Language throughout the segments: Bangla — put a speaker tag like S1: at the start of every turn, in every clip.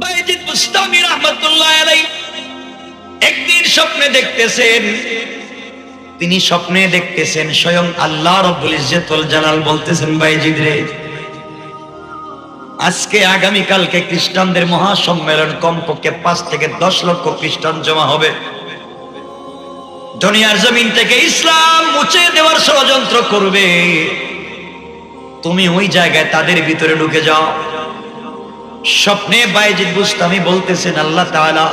S1: বাইজিদ বুস্তামি রাহমাতুল্লাহ আলাইহি একদিন স্বপ্নে দেখতেছেন, তিনি স্বপ্নে দেখতেছেন স্বয়ং আল্লাহ রাব্বুল ইজ্জতুল জালাল বলতেছেন, বাইজিদ রে, আজকে আগামীকালকে খ্রিস্টানদের মহাসম্মেলন, কমপক্ষে 5 থেকে 10 লক্ষ খ্রিস্টান জমা হবে। দুনিয়ার জমিন থেকে ইসলাম মুছে দেওয়ার ষড়যন্ত্র করবে, তুমি ওই জায়গায় তাদের ভিতরে ঢুকে যাও। স্বপ্নে বাইজিদ বুস্তামি বলতেছেন, আল্লাহ তাআলা,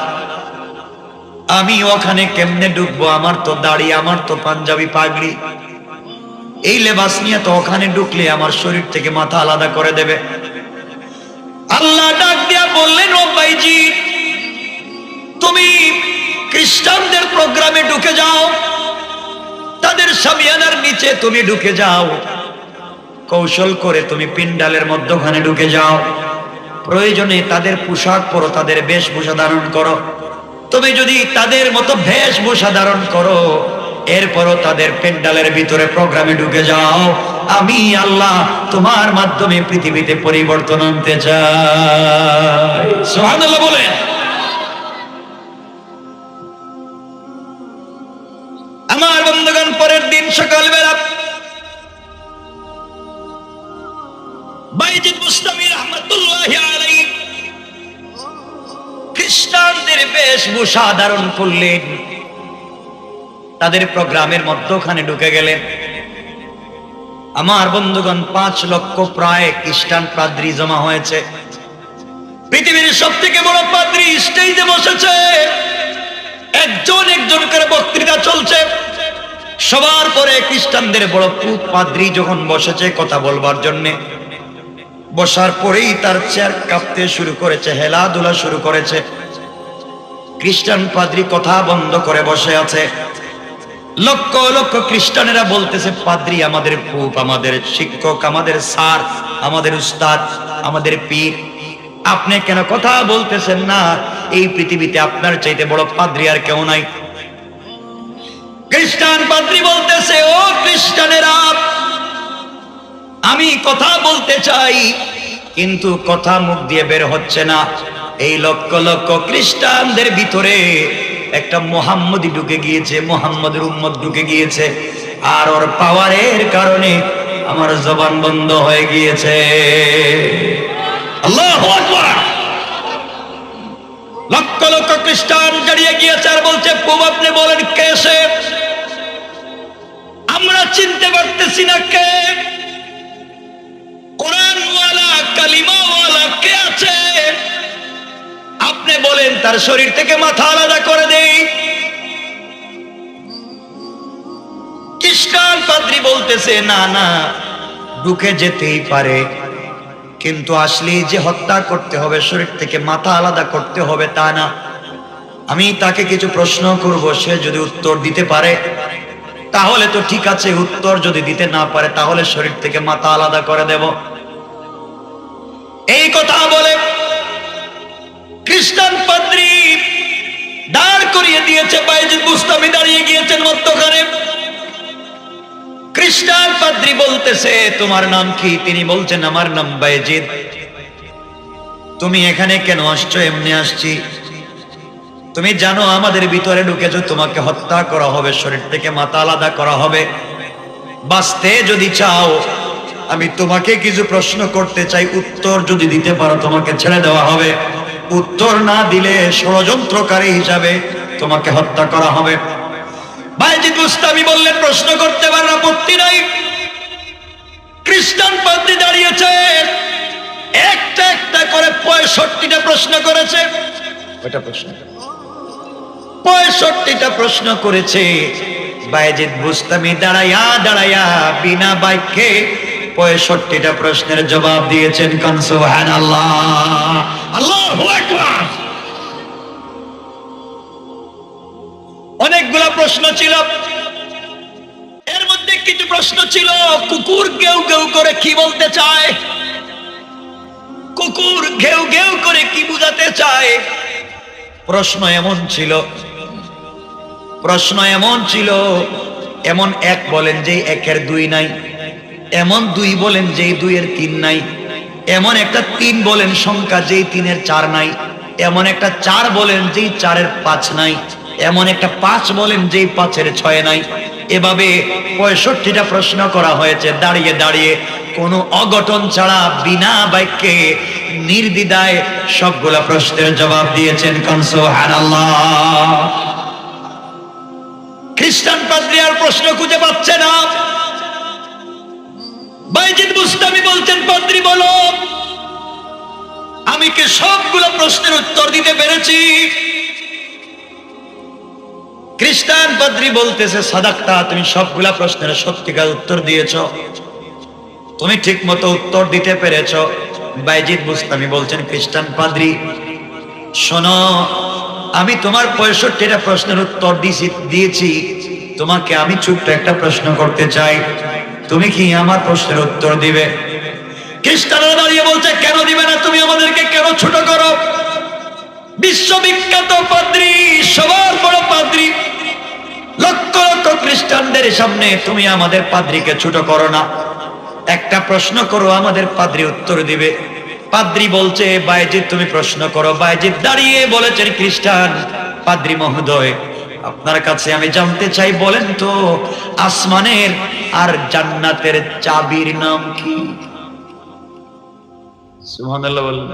S1: আমি ওখানে কেমনে ঢুকবো? আমার তো দাড়ি, আমার তো পাঞ্জাবি পাগড়ি, এই লেবাস নিয়ে তো ওখানে ঢুকলে আমার শরীর থেকে মাথা আলাদা করে দেবে। আল্লাহ ডাক দিয়া বললেন, ও বাইজিদ, তুমি খ্রিস্টানদের প্রোগ্রামে ঢুকে যাও, তাদের শামিয়ানার নিচে তুমি ঢুকে যাও, কৌশল করে তুমি পিন্ডালের মধ্যখানে ঢুকে যাও, প্রয়োজনে তাদের পোশাক পরো, তাদের বেশভূষা ধারণ করো। তুমি যদি তাদের মতো বেশভূষা ধারণ করো, এরপরও তাদের পেন্ডালের ভিতরে প্রোগ্রামে ঢুকে যাও, আমি আল্লাহ তোমার মাধ্যমে পৃথিবীতে পরিবর্তন আনতে চাই। সুবহানাল্লাহ বলেন। আমার বন্ধুগণ, পরের দিন সকালবেলা বাইজিদ বুস্তামি রাহমাতুল্লাহি আলাইহি খ্রিস্টানদের বেশভূষা ধারণ করলেন, তাদের প্রোগ্রামের মধ্যখানে ঢুকে গেলেন। আমার বন্ধুগণ, 5 লক্ষ প্রায় খ্রিস্টান পাদ্রী জমা হয়েছে। পৃথিবীর সবথেকে বড় পাদ্রী স্টেজে বসেছে, একজন একজন করে বক্তৃতা চলছে। সবার পরে খ্রিস্টানদের বড় পাদ্রী যখন বসেছে কথা বলবার জন্য, বসার পরেই তার চেয়ার কাঁপতে শুরু করেছে, হেলাধুলা শুরু করেছে। খ্রিস্টান পাদ্রী কথা বন্ধ করে বসে আছে। লক্ষ লক্ষ খ্রিস্টানেরা বলতেছে, পাদ্রী আমাদের পুপ, আমাদের শিক্ষক, আমাদের স্যার, আমাদের উস্তাদ, আমাদের পীর, আপনি কেন কথা বলতেছেন না? এই পৃথিবীতে আপনার চাইতে বড় পাদ্রী আর কেউ নাই। খ্রিস্টান পাদ্রী বলতেছে, ও খ্রিস্টানেরা, আমি কথা বলতে চাই, কিন্তু কথা মুখ দিয়ে বের হচ্ছে না। এই লক্ষ লক্ষ খ্রিস্টানদের ভিতরে একটা মুহাম্মদী ঢুকে গিয়েছে, মুহাম্মদের উম্মত ঢুকে গিয়েছে, আর ওর পাওয়ারের কারণে আমার জবান বন্ধ হয়ে গিয়েছে। আল্লাহু আকবার। লক্ষ লক্ষ খ্রিস্টান দাঁড়িয়ে গিয়েছে আর বলছে, প্রভু আপনি বলেন কে সে? আমরা চিনতে পারতেছি না কে। কোরআনওয়ালা, কালিমাওয়ালা কে আছে? আপনি বলেন তার শরীর থেকে মাথা আলাদা করে দেই। খ্রিস্টান পাদ্রী বলতেছে, না না, ঢুকে যেতেই পারে, কিন্তু আসলে যে হত্যা করতে হবে, শরীর থেকে মাথা আলাদা করতে হবে তা না। আমি তাকে কিছু প্রশ্ন করব, সে যদি উত্তর দিতে পারে তাহলে তো ঠিক আছে, উত্তর যদি দিতে না পারে তাহলে শরীর থেকে মাথা আলাদা করে দেব। এই কথা বলে খ্রিস্টান পাদ্রী দাঁড় করিয়ে দিয়েছে, বাইজিদ বুস্তামি দাঁড়িয়ে গিয়েছেন মধ্যখানে। খ্রিস্টান পাদ্রী বলতেছে, তোমার নাম কি? তিনি বলছেন, আমার নাম বাইজিদ। তুমি এখানে কেন আসছো? এমনি আসছি। তুমি জানো আমাদের ভিতরে ঢুকেছো, তোমাকে হত্যা করা হবে, শরীর থেকে মাথা আলাদা করা হবে। বাঁচতে যদি চাও, আমি তোমাকে কিছু প্রশ্ন করতে চাই, উত্তর যদি দিতে পারো তোমাকে ছেড়ে দেওয়া হবে, উত্তর না দিলে ষড়যন্ত্রকারী হিসাবে তোমাকে হত্যা করা হবে। বাইজিদ বুস্তামি বললেন, প্রশ্ন করতে পারেন, আপত্তি নাই। খ্রিস্টান পাদ্রী দাঁড়িয়েছে, একটা একটা করে 65টা প্রশ্ন করেছে। ওইটা প্রশ্ন 65টা প্রশ্ন করেছে। বাইজিদ বুস্তামি দাঁড়াইয়া দাঁড়াইয়া বিনা বাক্যে 65টা প্রশ্নের জবাব দিয়েছেন। কান সুবহানাল্লাহ, আল্লাহু আকবার। অনেকগুলা প্রশ্ন ছিল, এর মধ্যে কিছু প্রশ্ন ছিল কুকুর ঘেউ ঘেউ করে কি বলতে চায়, কুকুর ঘেউ ঘেউ করে কি বুঝাতে চায়। প্রশ্ন এমন ছিল, এমন এক বলেন যে একের 2 নাই, এমন 2 বলেন যে 2 এর 3 নাই, এমন একটা 3 বলেন সংখ্যা যে 3 এর 4 নাই। এমন একটা 4 বলেন যেই 4-এর 5 নাই, এমন একটা 5 বলেন যেই 5-এর 6 নাই। এভাবে 65টা প্রশ্ন করা হয়েছে দাঁড়িয়ে দাঁড়িয়ে, কোনো অঘটন ছাড়া বিনা বাক্যে নির্দ্বিধায় সবগুলা প্রশ্নের জবাব দিয়েছেন। কোন সুবহানাল্লাহ। খ্রিস্টান পাদ্রী আর প্রশ্ন খুঁজে পাচ্ছে না। বাইজিদ বুস্তামি বলছেন, পাদ্রী বলো, আমি কি সবগুলো প্রশ্নের উত্তর দিতে পেরেছি? খ্রিস্টান পাদ্রী বলতেছে, সাদাক্তা, তুমি সবগুলা প্রশ্নের সত্যিকার উত্তর দিয়েছো, তুমি ঠিক মতো উত্তর দিতে পেরেছো। বাইজিদ বুস্তামি বলছেন, খ্রিস্টান পাদ্রী শোনো, আমি তোমার 65টা প্রশ্নের উত্তর দিয়েছি, তোমাকে আমি ছোট্ট একটা প্রশ্ন করতে চাই, তুমি কি আমার প্রশ্নের উত্তর দিবে? খ্রিস্টানরা দাঁড়িয়ে বলছে, কেন দিবে না? তুমি আমাদেরকে কেন ছোট করো? বিশ্ববিখ্যাত পাদ্রী, সবার বড় পাদ্রী, লক্ষ লক্ষ খ্রিস্টানদের সামনে তুমি আমাদের পাদ্রীকে ছোট করো না। একটা প্রশ্ন করো, আমাদের পাদ্রী উত্তর দিবে। পাদ্রী বলছে, বাইজিদ তুমি প্রশ্ন করো। বাইজিদ দাঁড়িয়ে বলেছেন, খ্রিস্টান পাদ্রী মহোদয়, আপনার কাছে আমি জানতে চাই, বলেন তো আসমানের আর জান্নাতের চাবির নাম কি? সুবহানাল্লাহ বলেন।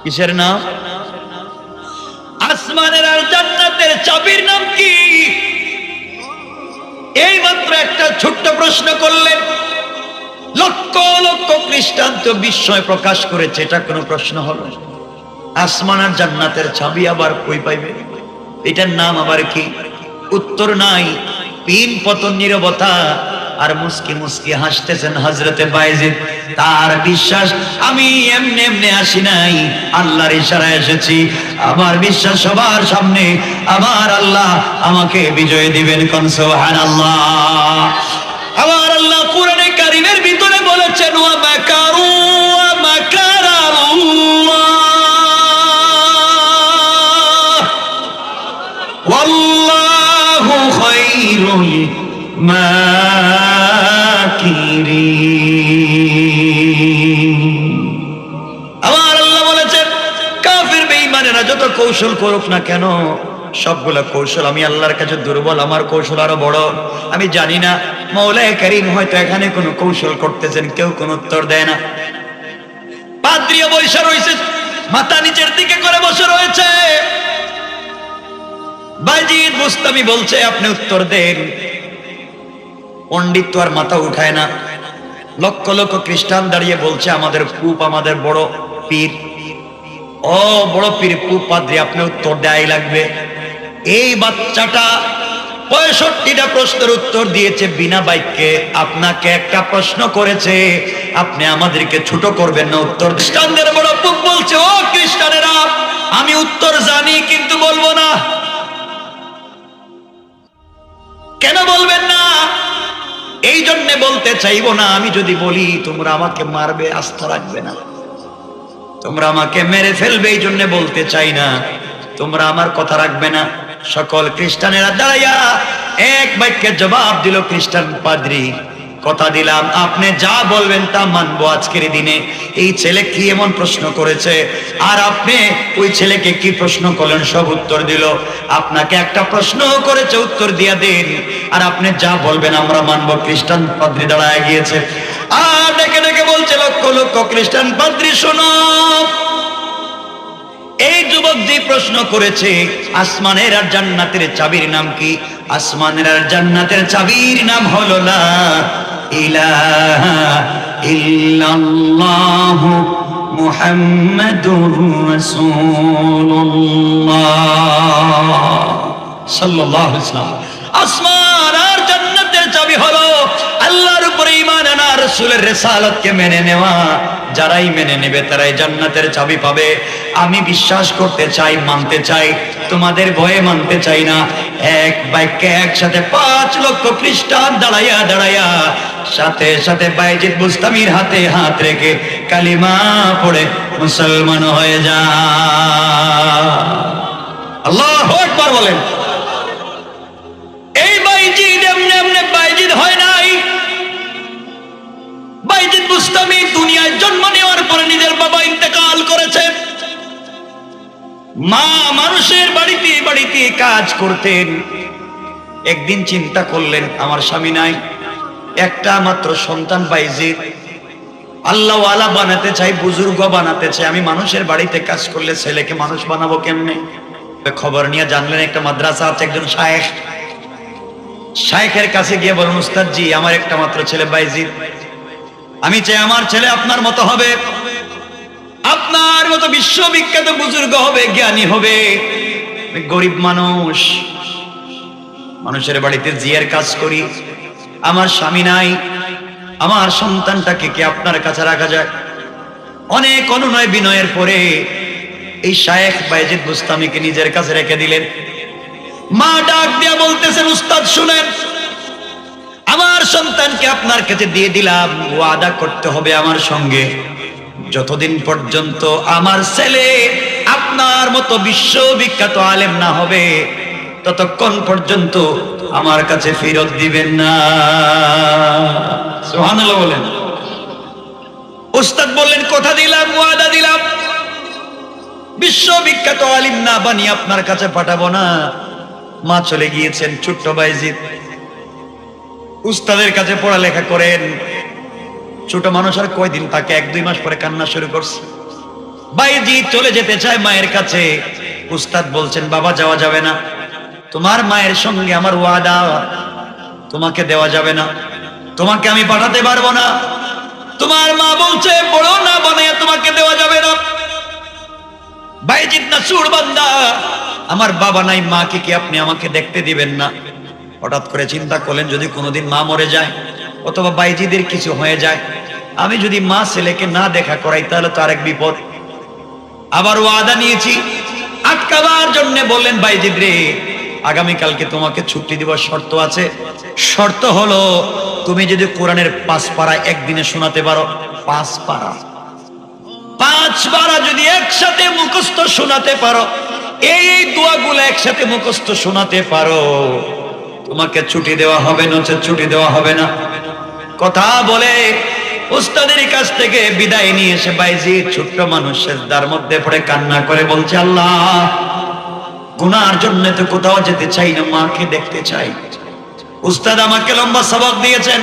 S1: কিসের নাম? আসমানের আর জান্নাতের চাবির নাম কি? এই মাত্র একটা ছোট্ট প্রশ্ন করলেন, লক্ষ লক্ষ খ্রিস্টান তো বিস্ময় প্রকাশ করেছে। এটা কোনো প্রশ্ন হলো? আসমান আর জান্নাতের চাবি আবার কই পাইবে? এটার নাম আবার কি? উত্তর নাই। পিন পতন নীরবতা, আর মুস্কি মুস্কি হাসতেছেন হযরতে বাইজিদ। তার বিশ্বাস, আমি এমনি এমনি আসি নাই, আল্লাহর ইশারায় এসেছি। আমার বিশ্বাস সবার সামনে আমার আল্লাহ আমাকে বিজয় দিবেন। কোন সুবহানাল্লাহ। আমার আল্লাহ কোরআনে কারীমের ভিতরে বলেছেন, ওয়া মাকারু ওয়া মাকারাল্লাহ ওয়াল্লাহু খায়রুল মাকিরিন। আমার আল্লাহ বলেছেন, কাফির বেঈমানেরা যত কৌশল করুক না কেন, সবগুলা কৌশল আমি আল্লাহর কাছে দুর্বল, আমার কৌশল আরো বড়। আমি জানি না মওলায়ে কারীম হয়তো এখানে কোনো কৌশল করতেছেন, কেউ কোনো উত্তর দেয় না। পাদ্রীও বসে রয়েছে, মাথা নিচের দিকে করে বসে রয়েছে। বাইজিদ বুস্তামি বলছে, আপনি উত্তর দেন। পণ্ডিত তো আর মাথা উঠায় না। লক্ষ লক্ষ খ্রিস্টান দাঁড়িয়ে বলছে, আমাদের পুপ, আমাদের বড় পীর, ও বড় পীর পুপ পাদ্রী, আপনি উত্তর দেয়াই লাগবে। এই বাচ্চাটা 65টা প্রশ্নের উত্তর দিয়েছে বিনা বাক্যে। আপনাকে একটা প্রশ্ন করেছে, আপনি আমাদেরকে ছোট করবেন না উত্তর? খ্রিস্টানদের বড় পুপ বলছে, ও খ্রিস্টানেরা, আমি উত্তর জানি কিন্তু বলবো না। কেন বলবেন না? এই জন্য বলতে চাইবো না, আমি যদি বলি তোমরা আমাকে মারবে, আস্থা রাখবে না, তোমরা আমাকে মেরে ফেলবে, এই জন্য বলতে চাই না। তোমরা আমার কথা রাখবে না। সকল খ্রিস্টানেরা দাঁড়াইয়া এক বাক্যে জবাব দিল, খ্রিস্টান পাদ্রী, কথা দিলাম আপনি যা বলবেন তা মানবো আজকের দিনে। এই ছেলে কি এমন প্রশ্ন করেছে, আর আপনি ওই ছেলেকে কি প্রশ্ন করলেন, সব উত্তর দিল। আপনাকে একটা প্রশ্ন করেছে, উত্তর দিয়া দেন, আর আপনি যা বলবেন আমরা মানবো। খ্রিস্টান পাদ্রী দাঁড়ায় গিয়েছে, আর ডেকে ডেকে বলছে, লক্ষ লক্ষ খ্রিস্টান পাদ্রী শোনো, এই যুবক যে প্রশ্ন করেছে, আসমানের আর জান্নাতের চাবির নাম কি? আসমানের আর জান্নাতের চাবির নাম হলো লা ইলাহা ইল্লাল্লাহু মুহাম্মাদুর রাসূলুল্লাহ সাল্লাল্লাহু আলাইহি ওয়াসাল্লাম। আসমান আর জান্নাতের চাবি হলো আল্লাহর উপরে ঈমান আনা, রাসূলের রিসালাতকে মেনে নেওয়া। যারাই মেনে নেবে তারাই জান্নাতের চাবি পাবে। আমি বিশ্বাস করতে চাই, মানতে চাই, তোমাদের ভয়ে মানতে চাই না। এক বাক্যে একসাথে 5 লক্ষ খ্রিস্টান দাঁড়াইয়া দাঁড়াইয়া সাথে সাথে বাইজিদ বুস্তামির হাতে হাত রেখে কালিমা পড়ে মুসলমান হয়ে যায়। আল্লাহু আকবার বলেন। এই বাইজিদ এমনি এমনি বাইজিদ হয় নাই। বাইজিদ বুস্তামি দুনিয়ায় জন্ম নেওয়ার পরে নিজের বাবা ইন্তেকাল করেছে। মা মানুষের বাড়িতে বাড়িতে কাজ করতেন। একদিন চিন্তা করলেন আমার স্বামী নাই, একটা মাত্র সন্তান বাইজিদ, আল্লাহওয়ালা বানাতে চাই, বুজুর্গ বানাতে চাই, আমি মানুষের বাড়িতে কাজ করলে ছেলেকে মানুষ বানাবো কেমনে? খবর নিয়ে জানলেন একটা মাদ্রাসা আছে, একজন শায়েখ, শায়েখের কাছে গিয়ে বলেন উস্তাদ জি আমার একটা মাত্র ছেলে বাইজিদ, আমি চাই আমার ছেলে আপনার মতো হবে, আপনার মতো বিশ্ববিখ্যাত বুজুর্গ হবে, জ্ঞানী হবে। গরিব মানুষ, মানুষের বাড়িতে জিয়ার কাজ করি, আমার স্বামী নাই, আমার সন্তানটাকে কি আপনার কাছে রাখা যায়? অনেক অনুনয় বিনয়ের পরে এই শায়েখ বাইজিদ বুস্তামিকে নিজের কাছে রেখে দিলেন। মা ডাক দিয়া বলতেছেন উস্তাদ শুনেন, আমার সন্তানকে আপনার কাছে দিয়ে দিলাম, ওয়াদা করতে হবে আমার সঙ্গে, যতদিন পর্যন্ত আমার ছেলে আপনার মতো বিশ্ববিখ্যাত আলেম না হবে ততক্ষণ পর্যন্ত আমার কাছে ফেরত দিবেন না। সুবহানাল্লাহ বলেন। উস্তাদ বললেন কথা দিলাম, ওয়াদা দিলাম, বিশ্ববিখ্যাত আলিম না বানিয়ে আপনার কাছে পাঠাবো না। মা চলে গিয়েছেন, ছোট্ট বাইজিদ উস্তাদের কাছে পড়ালেখা করেন। ছোট মানুষ আর কয়দিন তাকে, 1-2 মাস পরে কান্না শুরু করছে। বাইজিদ চলে যেতে চায় মায়ের কাছে, উস্তাদ বলছেন বাবা যাওয়া যাবে না, তোমার মায়ের সঙ্গে আমার ওয়াদা, তোমাকে দেওয়া যাবে না, তোমাকে আমি পাঠাতে পারবো না, তোমার মা বলছে বড় না বানিয়ে তোমাকে দেওয়া যাবে না। বাইজিদ না সুর বান্দা, আমার বাবা নাই, মাকে কি আপনি আমাকে দেখতে দিবেন না? হঠাৎ করে চিন্তা করলেন যদি কোনোদিন মা মরে যায় অথবা বাইজিদের কিছু হয়ে যায়, আমি যদি মা ছেলেকে না দেখা করাই তাহলে তো আরেক বিপদ। আবার ওয়াদা নিয়েছি আটকাবার জন্য বললেন বাইজিদ রে আগামীকালকে তোমাকে ছুটি দিব, শর্ত আছে, শর্ত হলো তুমি যদি কোরআনের 5 পারা একদিনে শোনাতে পারো, 5 পারা 5 পারা যদি একসাথে মুখস্থ শোনাতে পারো, এই দোয়াগুলো একসাথে মুখস্থ শোনাতে পারো, তোমাকে ছুটি দেওয়া হবে, নচেত ছুটি দেওয়া হবে না। কথা বলে উস্তাদের কাছ থেকে বিদায় নিয়ে এসে বাইজিদ ছোট্ট মানুষ সেজদার মধ্যে পড়ে কান্না করে বলছে আল্লাহ গুনার জন্য তো কোথাও যেতে চাই না, মাকে দেখতে চাই। উস্তাদ আমাকে লম্বা সবক দিয়েছেন,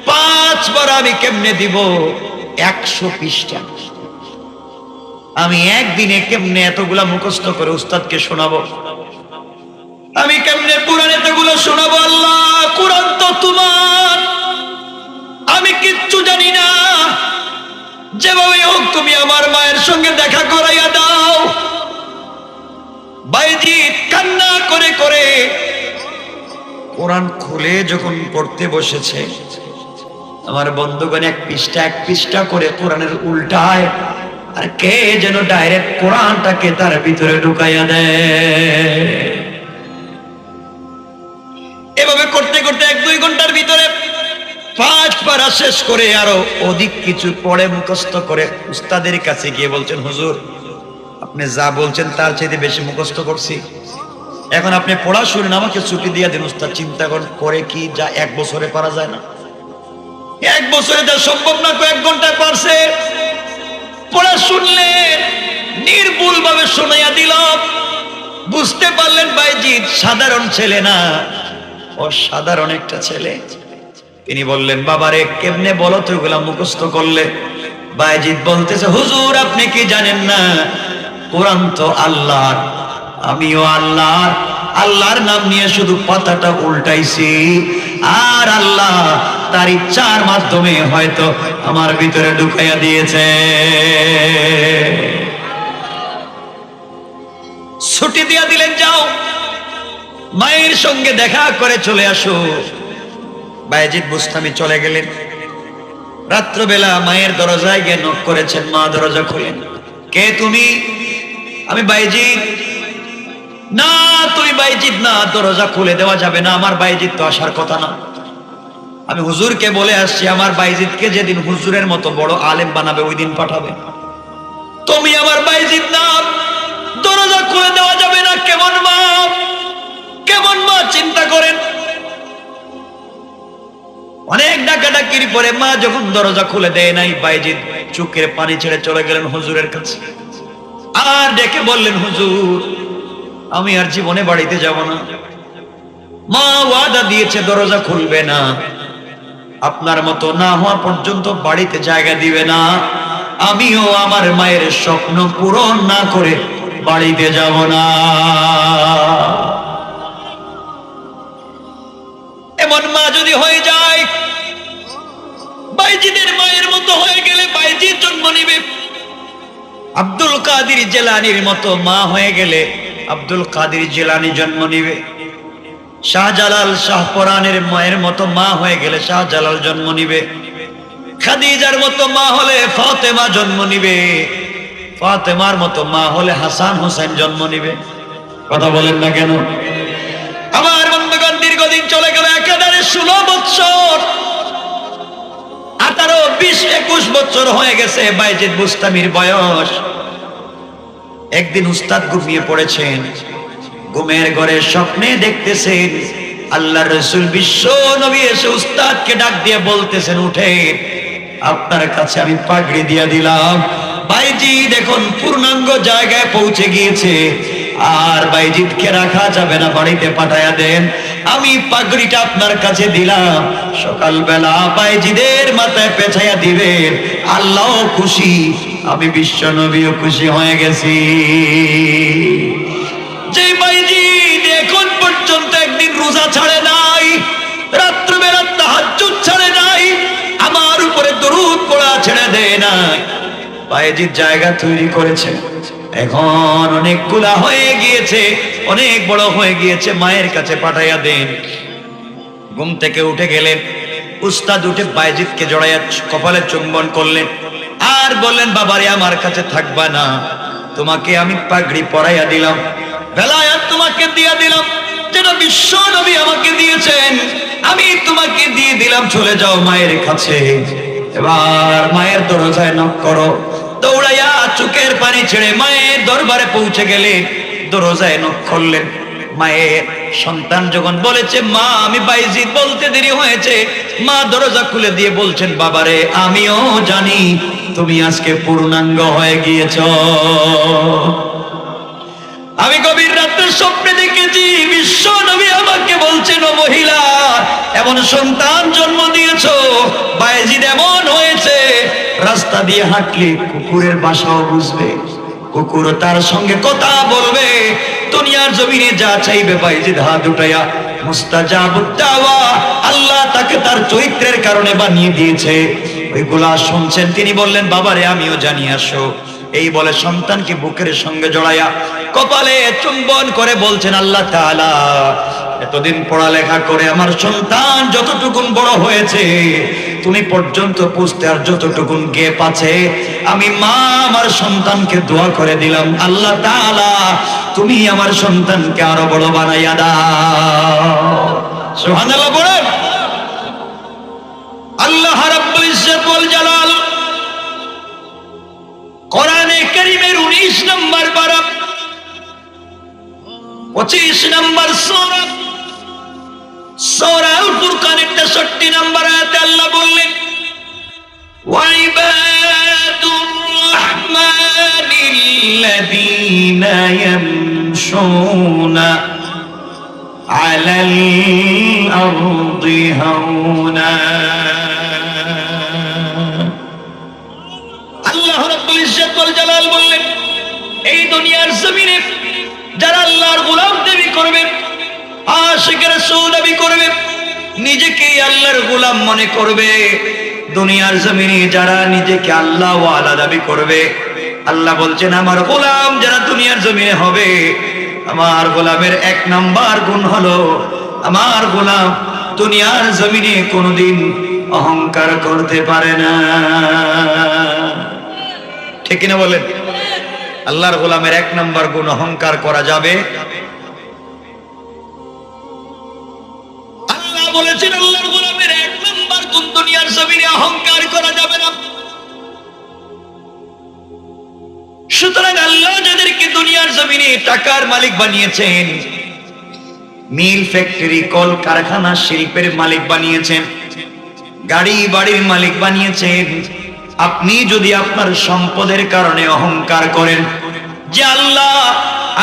S1: 5 বার আমি কেমনে দিব? 100 পৃষ্ঠা আমি একদিনে কেমনে এতগুলা মুখস্থ করে উস্তাদকে শোনাবো? আমি কেমনে কোরআন এতগুলো শোনাবো? আল্লাহ কোরআন তো তোমার, আমি কিচ্ছু জানি না, যেভাবে হোক তুমি আমার মায়ের সঙ্গে দেখা করাইয়া দাও। বাইজিদ কান্না করে করে কোরআন খুলে যখন পড়তে বসেছে, আমার বন্ধুগণ এক পৃষ্ঠা করে কোরআনের উল্টায়, আর কে যেন ডাইরেক্ট কোরআনটাকে তার ভিতরে ঢুকাইয়া দেয়। এভাবে করতে করতে 1-2 ঘন্টার ভিতরে 5 পারা শেষ করে আরো অধিক কিছু পড়ে মুখস্থ করে উস্তাদের কাছে গিয়ে বলছেন হুজুর আপনি যা বলছেন তার চাইতে বেশি মুখস্থ করছি, এখন আপনি পড়া শুনেন, আমাকে ছুটি দিয়ে দিন। উস্তাদ চিন্তা করে কি যা 1 বছরে পারা যায় না? 1 বছরে যা সম্ভব না, কয়েক ঘন্টায় পারছে। পড়া শুনলেন, নির্ভুল ভাবে শোনাইয়া দিল। বুঝতে পারলেন বাইজিদ সাধারণ ছেলে না, অসাধারণ একটা ছেলে। তিনি বললেন বাবারে কেমনে বলো তো এগুলা মুখস্থ করলে? বাইজিদ বলতেছে হুজুর আপনি কি জানেন না কোরআন তো আল্লাহর, আমিও আল্লাহর, আল্লাহর নাম নিয়ে শুধু পাতাটা উল্টাইছি, আর আল্লাহ তার ইচ্ছার মাধ্যমে হয়তো আমার ভিতরে ঢুকাইয়া দিয়েছে। ছুটি দিয়া দিলেন, যাও মায়ের সঙ্গে দেখা করে চলে আসো। বাইজিদ বুস্তামি চলে গেলেন। রাত্রবেলা মায়ের দরজায় গিয়ে নক করেছেন, মা দরজা খুলেন। কে তুমি? আমি বাইজিদ। না তুই বাইজিদ না, দরজা খুলে দেওয়া যাবে না, আমার বাইজিদ তো আসার কথা না। আমি হুজুরকে বলে আসছি আমার বাইজিদকে যেদিন হুজুরের মতো বড় আলেম বানাবে ওই দিন পাঠাবে। তুমি আমার বাইজিদ না, দরজা খুলে দেওয়া যাবে না। কেমন মা, কেমন মা চিন্তা করেন। অনেক ডাকাডাকির পরে মা যখন দরজা খুলে দেয় নাই, বাইজিদ চোখের পানি ছেড়ে চলে গেলেন হুজুরের কাছে। আর ডেকে বললেন, হুজুর আমি আর জীবনে বাড়িতে যাব না, মা ওয়াদা দিয়েছে দরজা খুলবে না, আপনার মতো না হওয়া পর্যন্ত বাড়িতে জায়গা দিবে না, আমিও আমার মায়ের স্বপ্ন পূরণ না করে বাড়িতে যাব না। এমন মা যদি হয়ে যায়, বাইজিদের মায়ের মতো হয়ে গেলে বাইজির জন্ম নিবে, আব্দুল কাদের জিলানীর মতো মা হয়ে গেলে আব্দুল কাদের জিলানী জন্ম নিবে, শাহজালাল শাহপরানের মায়ের মতো মা হয়ে গেলে শাহজালাল জন্ম নিবে, খাদিজার মতো মা হলে ফাতেমা জন্ম নিবে, ফাতেমার মতো মা হলে হাসান হোসেন জন্ম নিবে। কথা বলেন না কেন? আমার বন্ধুগণ, দীর্ঘদিন চলে গেল, একেবারে 16 বছর, 18, 20, 21 বছর হয়ে গেছে বাইজিদ বুস্তামির বয়স। একদিন উস্তাদ ঘুমিয়ে পড়েছেন, ঘুমের ঘরে স্বপ্নে দেখতেছেন আল্লাহর রাসূল বিশ্ব নবী এসে উস্তাদকে ডাক দিয়ে বলতেছেন, উঠেন, আপনার কাছে আমি পাগড়ি দিয়ে দিলাম। বাইজিদ এখন পূর্ণাঙ্গ জায়গায় পৌঁছে গিয়েছে, আর বাইজিদকে রাখা যাবে না, বাড়িতে পাঠায়া দেন, আমি পাগড়িটা আপনার কাছে দিলাম, সকালবেলা বাইজিদের মাথায় পেঁচাইয়া দিবেন, আল্লাহ খুশি, আমি বিশ্ব নবীও খুশি হয়ে গেছি। যে বাইজিদ এখন পর্যন্ত একদিন রোজা ছাড়ে নাই, রাত্রিবেলা তাহাজ্জুদ ছাড়ে নাই, আমার উপরে দরুদ পড়া ছেড়ে দেয় নাই, বাইজিদ জায়গা তৈরি করেছে, এখন অনেকগুলা হয়ে গিয়েছে, অনেক বড় হয়ে গিয়েছে, মায়ের কাছে পাঠাইয়া দেন। ঘুম থেকে উঠে গেলেন, উস্তাদ উঠে বাইজিদকে জড়াইয়া কপালে চুম্বন করলেন, আর বললেন, বাবারে আমার কাছে থাকবা না, তোমাকে আমি পাগড়ি পরাইয়া দিলাম, বেলায়াত তোমাকে দিয়ে দিলাম, যেটা বিশ্ব নবী আমাকে দিয়েছেন, আমি তোমাকে দিয়ে দিলাম, চলে যাও মায়ের কাছে। এবার মায়ের দরজায় নক করো। দৌড়াইয়া চোখের পানি ছেড়ে মায়ের দরবারে পৌঁছে গেলেন, দরজায় নক করলেন। মায়ের সন্তান যখন বলেছে, মা আমি বাইজিদ, বলতে দেরি হয়েছে, মা দরজা খুলে দিয়ে বলছেন, বাবারে আমিও জানি তুমি আজকে পূর্ণাঙ্গ হয়ে গিয়েছ, আমি গভীর রাতে স্বপ্নে দেখেছি বিশ্ব নবী আমাকে বলছেন, ও মহিলা এমন সন্তান জন্ম দিয়েছ, বাইজিদ এমন হয়েছে, রাস্তা দিয়ে হাঁটলে কুকুরের বাসাও বুঝবে, কুকুর তার সঙ্গে কথা বলবে, দুনিয়ার জমিনে যা চাইবে বাইজিদ হাত উঠাইয়া মুস্তাজাবুদ দাওয়া, আল্লাহ তাকে তার চরিত্রের কারণে বানিয়ে দিয়েছে, ওইগুলা শুনছেন। তিনি বললেন, বাবারে আমিও জানি, আসো। এই বলে সন্তানকে বুকের সঙ্গে জড়াইয়া কপালে চুম্বন করে বলছেন, আল্লাহ তাআলা এতদিন পড়ালেখা করে আমার সন্তান যতটুকুন বড় হয়েছে, তুমি পর্যন্ত পুষতে আর যতটুকুন গেপ আছে, আমি মা আমার সন্তানকে দোয়া করে দিলাম, আল্লাহ তাআলা তুমি আমার সন্তানকে আরো বড় বানাইয়া দাও। সুবহানাল্লাহ বলেন। আল্লাহ রাব্বুল ইজ্জত ওয়াল জালাল কোরআনে কারীমের 19 নম্বর পারা 25 নম্বর সূরা সূরা আল ফুরকানের 63 নম্বর আয়াতে আল্লাহ বললেন, ওয়াইবাদুর রাহমানিল্লাযীনা ইয়ামশুনা আলাল আরদি হাওনা। আল্লাহ রাব্বুল ইজ্জত ওয়াল জালাল বললেন, এই দুনিয়ার জমিনে যারা আল্লাহর গোলাম দাবি করবে, আশিক রাসূল দাবি করবে, নিজেকে আল্লাহর গোলাম মনে করবে, দুনিয়ার জমিনে যারা নিজেকে আল্লাহ ওয়ালা দাবি করবে, আল্লাহ বলছেন আমার গোলাম যারা দুনিয়ার জমিনে হবে, আমার গোলামের 1 নাম্বার গুণ হলো, আমার গোলাম দুনিয়ার জমিনে কোনোদিন অহংকার করতে পারে না। ঠিক কিনা বলেন? আল্লাহর গোলামের 1 নাম্বার গুণ অহংকার করা যাবে। আল্লাহ বলেছেন আল্লাহর গোলামের 1 নাম্বার গুণ দুনিয়ার জমিনে অহংকার করা যাবে না। সুতরাং আল্লাহ যাদেরকে দুনিয়ার জমিনে টাকার মালিক বানিয়েছেন, মিল ফ্যাক্টরি কল কারখানা শিল্পের মালিক বানিয়েছেন, গাড়ি বাড়ির মালিক বানিয়েছেন, আপনি যদি আপনার সম্পদের কারণে অহংকার করেন, যে আল্লাহ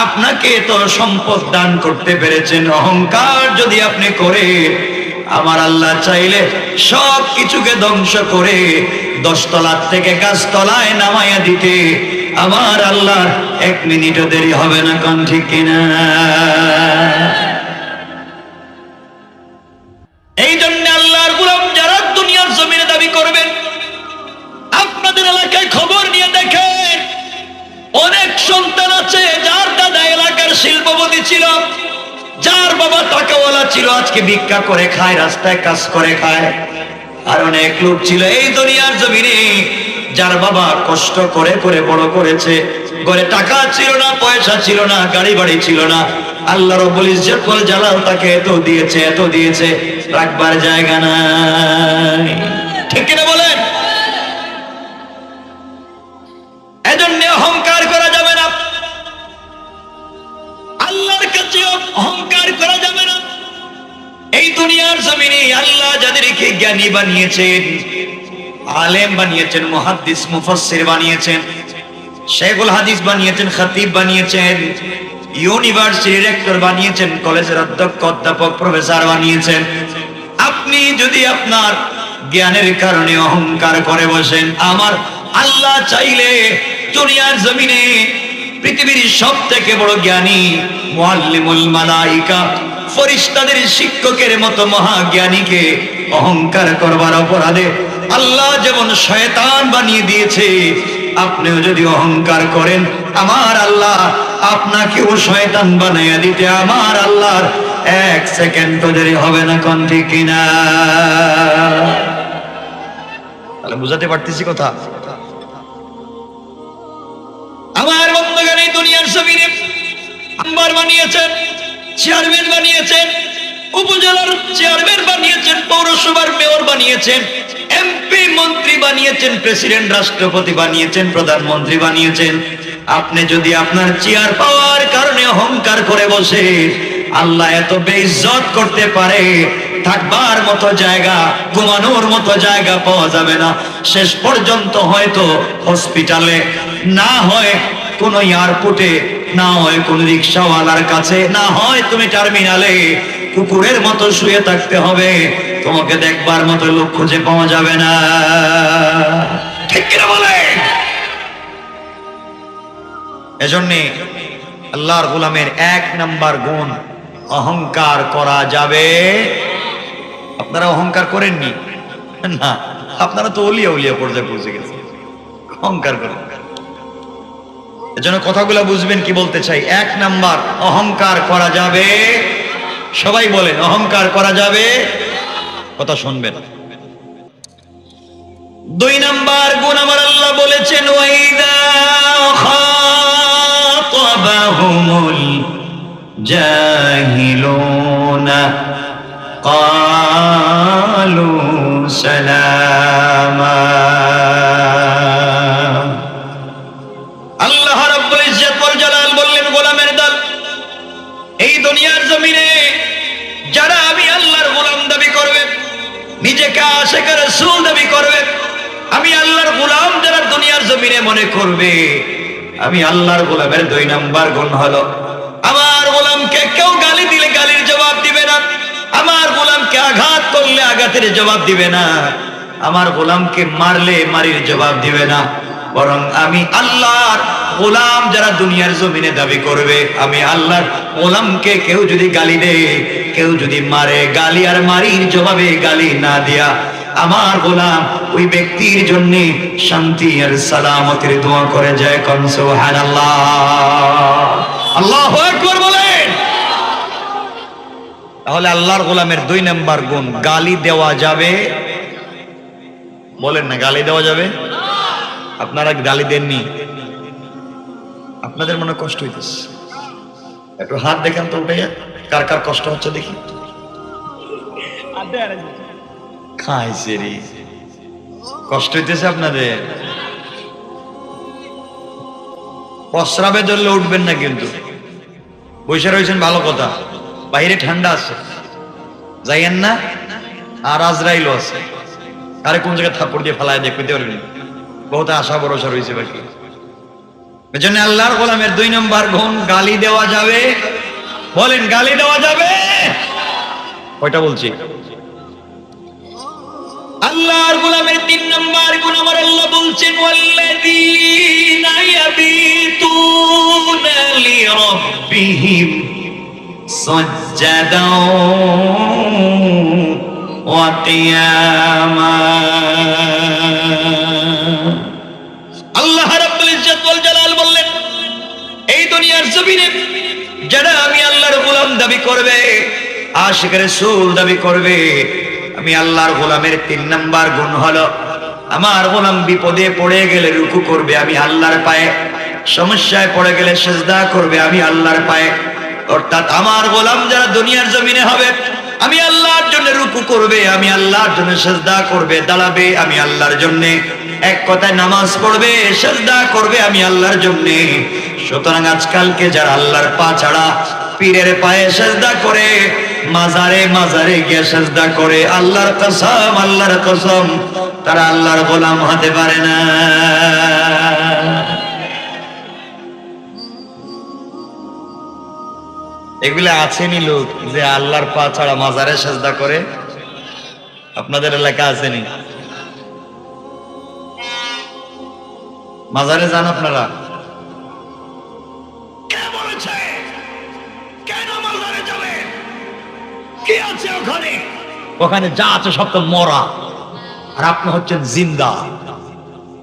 S1: আপনাকে এত সম্পদ দান করতে পেরেছেন, অহংকার যদি আপনি করে, আমার আল্লাহ চাইলে সব কিছুকে ধ্বংস করে 10 তলার থেকে গাছতলায় নামাইয়া দিতে আমার আল্লাহ 1 মিনিটও দেরি হবে না। কোন ঠিক কিনা? এই জন্য আল্লাহর গোলাম যারা দুনিয়ার জমিনে দাবি করবেন, আপনাদের এলাকায় খবর নিয়ে দেখেন, অনেক সন্তান আছে যার দাদা এলাকার শিল্পপতি ছিল, যার বাবা টাকাওয়ালা ছিল, আজকে ভিক্ষা করে খায়, রাস্তায় কাজ করে খায়। আর অনেক লোক ছিল এই দুনিয়ার জমিনে যার বাবা কষ্ট করে করে বড় করেছে, ঘরে টাকা ছিল না, পয়সা ছিল না, গাড়ি বাড়ি ছিল না, আল্লাহ রাব্বুল ইজ্জত ওয়াল জালাল তাকে এত দিয়েছে, রাখবার জায়গা নাই। ঠিক কিনা বলেন? এজন্য অহংকার করা যাবে না, আল্লাহর কাছে অহংকার করা যাবে না। এই দুনিয়ার জমিনে আল্লাহ যাদেরকে জ্ঞানী বানিয়েছেন, আলেম বানিয়েছেন, মুহাদ্দিস মুফাসসির বানিয়েছেন, শেখুল হাদিস বানিয়েছেন, খতিব বানিয়েছেন, ইউনিভার্সিটির রেক্টর বানিয়েছেন, কলেজের অধ্যক্ষ, অধ্যাপক, প্রফেসর বানিয়েছেন, আপনি যদি আপনার জ্ঞানের কারণে অহংকার করে বসেন, আমার আল্লাহ চাইলে দুনিয়ার জমিনে পৃথিবীর সবথেকে বড় জ্ঞানী মুআল্লিমুল মালাইকা, ফেরেশতাদের শিক্ষকের মতো মহাজ্ঞানীকে অহংকার করবার অপরাধে আল্লাহ যেমন শয়তান বানিয়ে দিয়েছে, আপনিও যদি অহংকার করেন, আমার আল্লাহ আপনাকেও শয়তান বানাইয়া দিতে আমার আল্লাহর 1 সেকেন্ড দেরি হবে না। কোন ঠিক কিনা? তাহলে বুঝাতে পারতেছি কথা? আমার বন্ধুগণ, এই দুনিয়ার জমিনে মেম্বার বানিয়েছেন, চেয়ারম্যান বানিয়েছেন, উপজেলার চেয়ারম্যান বানিয়েছেন, পৌরসভার মেয়র বানিয়েছেন, এমপি মন্ত্রী বানিয়েছেন, প্রেসিডেন্ট রাষ্ট্রপতি বানিয়েছেন, প্রধানমন্ত্রী বানিয়েছেন। আপনি যদি আপনার চেয়ার পাওয়ার কারণে অহংকার করে বসে, আল্লাহ এত বেইজ্জত করতে পারে, থাকবার মতো জায়গা, ঘুমানোর মতো জায়গা পাওয়া যাবে না। শেষ পর্যন্ত হয়তো হসপিটালে, না হয় কোন এয়ারপোর্টে, না হয় কোন রিক্সাওয়ালার কাছে, না হয় তুমি টার্মিনালে কুকুরের মতো শুয়ে থাকতে হবে, তোমাকে দেখবার মতো লোক খুঁজে পাওয়া যাবে না। ঠিক কিনা বলেন? এজন্য আল্লাহর গোলামের 1 নাম্বার গুণ, অহংকার করা যাবে। আপনারা অহংকার করেননি না, আপনারা তো ওলিয়া পর্যায়ে পৌঁছে গেছেন, অহংকার করেন। এজন্য কথাগুলো বুঝবেন কি বলতে চাই। 1 নাম্বার, অহংকার করা যাবে। সবাই বলেন, অহংকার করা যাবে। কথা শুনবেন। 2 নাম্বার গুণ আমার আল্লাহ বলেছেন, ওয়াইদা খাতাবাহুমুল জাহিলুনা ক্বালু সালামা। আল্লাহ রাব্বুল ইজ্জত ওয়াল জালাল বললেন, গোলামের দল, এই দুনিয়ার জমিনে যারা আমি আল্লাহর গোলাম দাবি করবে, নিজেকে আশিক রাসূল দাবি করবে, আমি আল্লাহর গোলাম যারা দুনিয়ার জমিনে মনে করবে, আমি আল্লাহর গোলামের 2 নাম্বার গুণ হলো, আমার গোলামকে কেউ গালি দিলে গালির জবাব দিবে না, আমার গোলামকে আঘাত করলে আঘাতের জবাব দিবে না, আমার গোলামকে মারলে মারির জবাব দিবে না, বরং আমি আল্লাহর গোলাম যারা দুনিয়ার জমিনে দাবি করবে, আমি আল্লাহর গোলামকে কেউ যদি গালি দেয়, কেউ যদি মারে, গালি আর মারির জবাবে গালি না দিয়া আমার গোলাম ওই ব্যক্তির জন্য শান্তি আর সালামতের দোয়া করে যায়। কোন সুবহানাল্লাহ, আল্লাহু আকবার বলেন। তাহলে আল্লাহর গোলামের 2 নাম্বার গুণ, গালি দেওয়া যাবে। বলেন না, গালি দেওয়া যাবে? আপনারা গালি দেননি? আপনাদের মনে কষ্ট হইতেছে? একটু হাত দেখেন তো উঠে, কার কার কষ্ট হচ্ছে দেখি। খাইছে রে, কষ্ট হইতেছে আপনাদের? প্রস্রাবে ধরলে উঠবেন না কিন্তু, বসে রয়েছেন ভালো কথা, বাইরে ঠান্ডা আছে, যাইয়েন না। আর আজরাইলও আছে, আরে কোন জায়গায় থাপ্পড় দিয়ে ফেলায় দেখতে পারবেন, বহুত আশা ভরসা রয়েছে বাকি। এজন্য আল্লাহর গোলামের 2 নম্বর গুণ, গালি দেওয়া যাবে। বলেন, গালি দেওয়া যাবে? কয়টা বলছি? আল্লাহর গোলামের 3 নম্বর গুণ আমার আল্লাহ বলছেন, ওয়াল্লাযীনা ইয়াবিতুনা লিরাব্বিহিম সাজ্জাদাও ওয়া কিয়ামা। আল্লাহ রাব্বুল ইজ্জত ওয়াল জালাল বললেন, এই দুনিয়ার জমিনে যারা আমি আল্লাহর গোলাম দাবি করবে, আশিক রাসূল দাবি করবে, আমি আল্লাহর গোলামের 3 নম্বর গুণ হলো, আমার গোলাম বিপদে পড়ে গেলে রুকু করবে আমি আল্লাহর পায়ে, সমস্যায় পড়ে গেলে সিজদা করবে আমি আল্লাহর পায়ে। অর্থাৎ আমার গোলাম যারা দুনিয়ার জমিনে হবে, আমি আল্লাহর জন্য রুকু করবে, আমি আল্লাহর জন্য সিজদা করবে, দাঁড়াবে আমি আল্লাহর জন্য, এক কথায় নামাজ পড়বে, সিজদা করবে আমি আল্লাহর জন্য। সুতরাং আজকালকে যারা আল্লাহর পা ছাড়া পীরের পায়ে সিজদা করে, মাজারে মাজারে গিয়ে সিজদা করে, আল্লাহর কসম তারা আল্লাহর গোলাম হতে পারে না। এগুলা আছেনি লোক যে আল্লাহর পা ছাড়া মাজারে সিজদা করে? আপনাদের এলাকা আছেনি? মাজারে যান আপনারা? কে বলেছে? কেন মাজারে যাবে? কি আছে ওখানে? ওখানে যা আছে সব তো মরা, আর আপনি হচ্ছেন জিন্দা।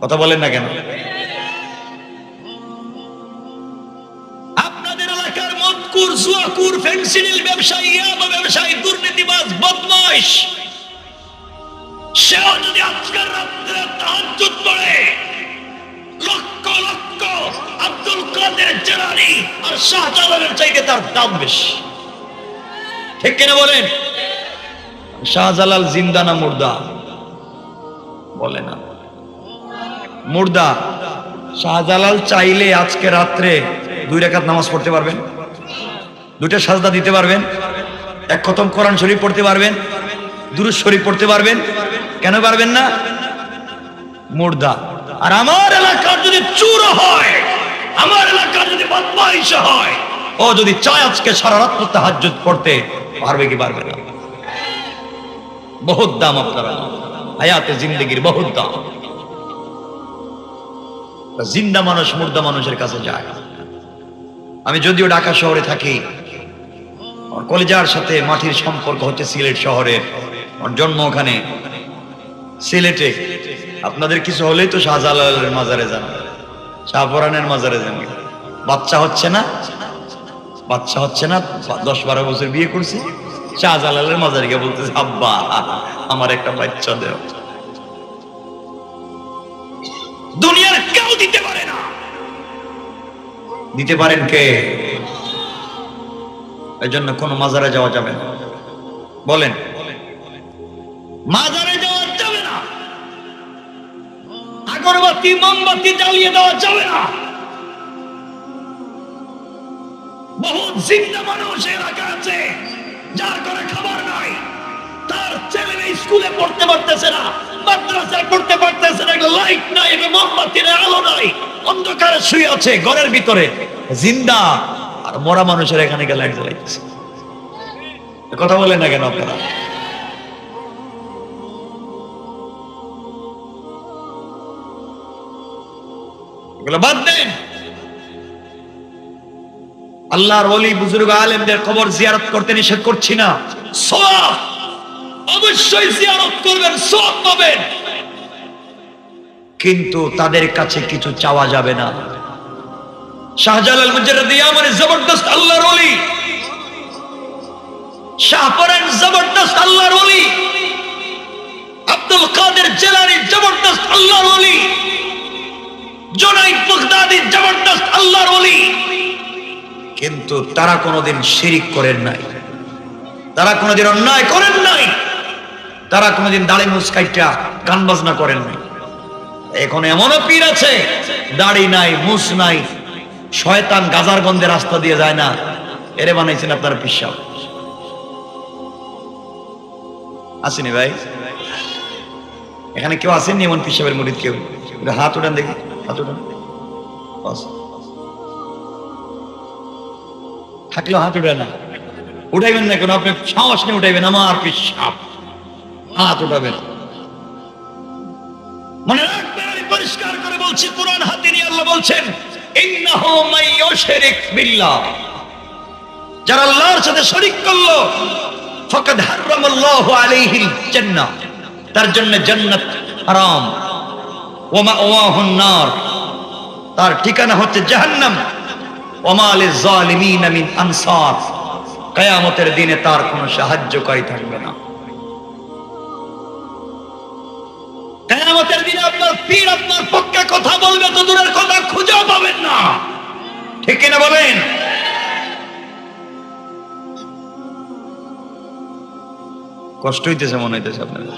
S1: কথা বলেন না কেন? আপনাদের এলাকার মদকুর, জুয়াকুর, ফেন্সিডিল ব্যবসায়ী, ইয়াবা ব্যবসায়ী, দুর্নীতিবাজ, বদমাইশ, সেও যদি আজকের রাত্রে তাহাজ্জুদ পড়ে, লক্ষ লক্ষ আব্দুল কাদের জিলানী আর শাহজালালের চাইতে তার দাম বেশি। ঠিক কিনা বলেন? শাহজালাল জিন্দা না মুর্দা? বলে না, মুর্দা। শাহজালাল চাইলে আজকে রাত্রে 2 রাকাত নামাজ পড়তে পারবেন, 2টা সাজদা দিতে পারবেন, 1 খতম কোরআন শরীফ পড়তে পারবেন, দুরূদ শরীফ পড়তে পারবেন। কেন পারবেন না? মুর্দা। আর আমার এলাকার যদি চুর হয়, আমার এলাকার যদি বদমাইশ হয়, ও যদি চায় আজকে সারা রাত তাহাজ্জুদ পড়তে, পারবে কি পারবে না? বহুত দাম আপনারা, হায়াতে জিন্দেগির বহুত দাম। জিন্দা মানুষ মুর্দা মানুষের কাছে যায়। আমি যদিও ঢাকা শহরে থাকি, আমার কলেজার সাথে মাটির সম্পর্ক হচ্ছে সিলেট শহরে, আমার জন্ম ওখানে সিলেটে। আপনাদের কিছু হলেই তো শাহজালালের মাজারে যান, শাহপরানের মাজারে যান। বাচ্চা হচ্ছে না, বাচ্চা হচ্ছে না, 10-12 বছর বিয়ে করছি, শাহজালালের মাজারে গিয়ে বলতেছে, আব্বা আমার একটা বাচ্চা দেও। দুনিয়ার কেউ দিতে পারে না। দিতে পারেন কে? এই জন্য কোন মাজারে যাওয়া যাবে না। বলেন, মাজারে যাওয়া যাবে না, আগরবাতি মোমবাতি জ্বালিয়ে দেওয়া যাবে না। বহুত জিন্দা মানুষ এলাকা আছে যার ঘরে খাবার নাই, তার ছেলেরা স্কুলে পড়তে পারতেছে না, মাদ্রাসায় পড়তে পারতেছে না, লাইট নাই, মোমবাতির আলো নাই, অন্ধকারে শুয়ে আছে ঘরের ভিতরে জিন্দা। আর মরা মানুষের এখানে গিয়ে লাইট জ্বালাইতেছে। কথা বলেন না কেন আপনারা? এগুলো বাদ দেন। আল্লাহর ওলি বুজুর্গ আলেমদের কবর জিয়ারত করতে নিষেধ করছি না, সওয়াব অবশ্যই জিয়ারত করবেন, সওয়াব পাবেন, কিন্তু তাদের কাছে কিছু চাওয়া যাবে না। শাহজালাল মুজাররদ ইয়ামানি জবরদস্ত আল্লাহর ওলি, শাহপরান জবরদস্ত আল্লাহর ওলি, আব্দুল কাদের জিলানী জবরদস্ত আল্লাহর ওলি, জুনাইদ বাগদাদি জবরদস্ত আল্লাহর ওলি, কিন্তু তারা কোনোদিন শিরিক করেন নাই, তারা কোনোদিন অন্যায় করেন নাই, তারা কোনোদিন দাড়ি মুছকাইটা গান বাজনা করেন নাই। এখন এমনও পীর আছে দাড়ি নাই, মুছ নাই, শয়তান গাজার গন্ধে রাস্তা দিয়ে যায় না, এরে বানাইছেন আপনারা পীর সাহেব। আসেনি ভাই? এখানে কেউ আসেননি এমন পীর সাহেবের মুরিদ? কেউ হাত উঠান দেখি, হাত উঠান। থাকলেও হাত উঠে না, উঠাইবেন না কেন? আপনি সাহস নিয়ে উঠাইবেন, আমার পিসাব, হাত উঠাবেন। মনে রাখবেন, আমি পরিষ্কার করে বলছি, কোরআন হাতে নিয়ে আল্লাহ বলছেন, ইন্নাহু মাইয়ুশরিক বিল্লাহ, যারা আল্লাহর সাথে শরীক করলো, ফাকাদ হারামাল্লাহু আলাইহিল জান্নাহ, তার জন্য জান্নাত হারাম, ওয়া মাওয়াহুন নার, তার ঠিকানা হচ্ছে জাহান্নাম, ওয়া মা লিজ জালিমিন মিন আনসার, কিয়ামতের দিনে তার কোনো সাহায্যকারী থাকবে না। কিয়ামতের দিনে আপনার পীর আপনার পক্ষে কথা বলবে তো দূরের কথা, খুঁজেও পাবেন না। ঠিক কিনা বলেন? কষ্ট হইতেছে মনে হইতেছে আপনাদের?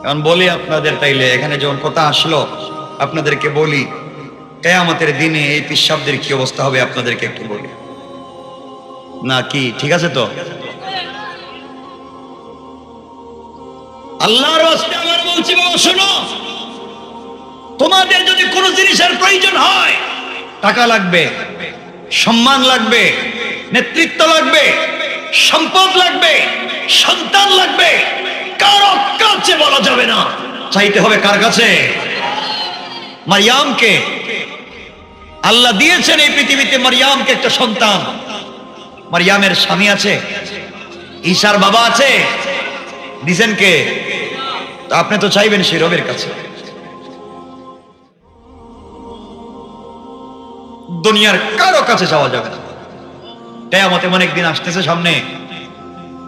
S1: এখন বলি আপনাদের, তাইলে এখানে যখন কথা আসলো আপনাদেরকে বলি, কিয়ামতের দিনে এই পিশাবদের কি অবস্থা হবে আপনাদেরকে একটু বলি না কি? ঠিক আছে তো? আল্লাহর ওয়াস্তে আমার বলছি, বাবা শোনো, তোমাদের যদি কোনো জিনিসের প্রয়োজন হয়, টাকা লাগবে, সম্মান লাগবে, নেতৃত্ব লাগবে, সম্পদ লাগবে, সন্তান লাগবে, কারো কাছে বলা যাবে না, চাইতে হবে কার কাছে? মারিয়ামকে। আল্লাহ দিয়েছেন এই পৃথিবীতে মারিয়ামকে একটা সন্তান। মারিয়ামের স্বামী আছে, ঈসার বাবা আছে, দিছেন কে? তো আপনি তো চাইবেন সেই রবের কাছে। দুনিয়ার কারো কাছে যাওয়া যাবে না। কিয়ামত এমন একদিন আসতেছে সামনে,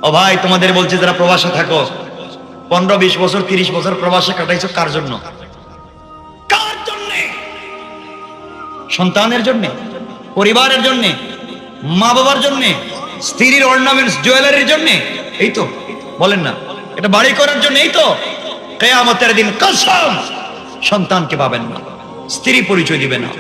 S1: ও ভাই তোমাদের বলছি যারা প্রবাসে থাকো, 15-20 বছর 30 বছর প্রবাসে কাটাইছো, কার জন্য? কার জন্য? সন্তানের জন্য, পরিবারের জন্য, মা বাবার জন্য, স্ত্রীর অর্নামেন্টস জুয়েলারির জন্য? এই তো বলেন না, এটা বাড়ি করার জন্য? এই তো। কিয়ামতের দিন কসম, সন্তানকে পাবেন না, স্ত্রী পরিচয় দিবে না।